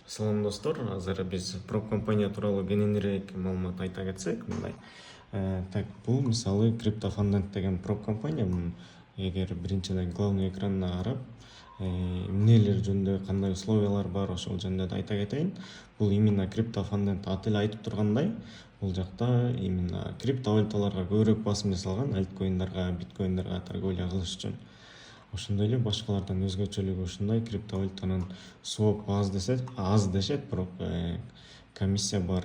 Салам достор, азыр биз проб компания тууралуу кененирээк маалымат айта кетсек, мындай. Так, бул мисалы CryptoFunded деген проб компания. Эгер биринчиден главный экранына карап, эмнелер жөнүндө кандай условиялар бар, ошол жөнүндө да айта кетейин. Бул именно CryptoFunded аты эле айтып тургандай, бул жакта именно криптовалюталарга көбүрөөк басым жасалган, альткоиндарга, биткоиндерге торговля кылыш үчүн. Ошондой эле башкалардан өзгөчөлүгү ушундай: криптовалютанын своп аз дешет, бирок комиссия бар.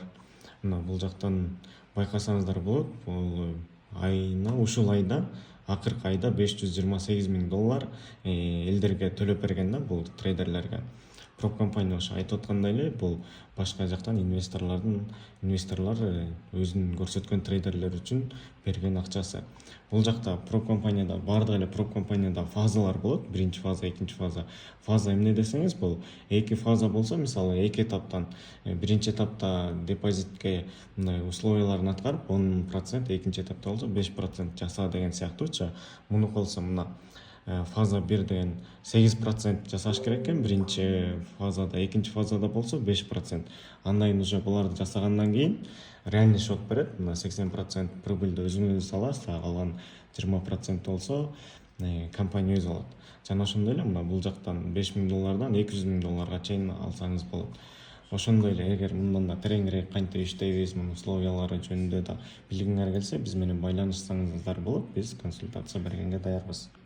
Мына бул жактан байкасаңыздар болот. Бул айына, ушул айда, акыркы айда $528,000 элдерге төлөп берген да, бул трейдерлерге. Проб компания ошо айтып аткандай эле, бул башка жактан инвесторлор өзүнүн көрсөткөн трейдерлер үчүн берген акчасы. Бул жакта проб компанияда, баардык эле проб компанияда фазалар болот. Биринчи фаза, экинчи фаза. Фаза эмне десеңиз, бул эки фаза болсо, мисалы эки этаптан, биринчи этапта депозитке мындай условияларын аткарып 10%, экинчи этапта болсо 5% жаса деген сыяктуучу. Муну кылса, мына фаза 1 деген 8% жасаш керек экен, биринчи фазада, экинчи фазада болсо 5%. Андан кийин уже буларды жасагандан кийин реальный счет берет. Мына 80% прибыльди өзүңүз аласыз, калган 20% болсо компания өзү алат. Жана ошондой эле мына бул жактан $5,000 $200,000 чейин алсаңыз болот. Ошондой эле эгер мындан да тереңирээк кантип иштейбиз, мунун условиялары жөнүндө да билгиңер келсе, биз менен байланышсаңыздар болот. Биз консультация бергенге даярбыз.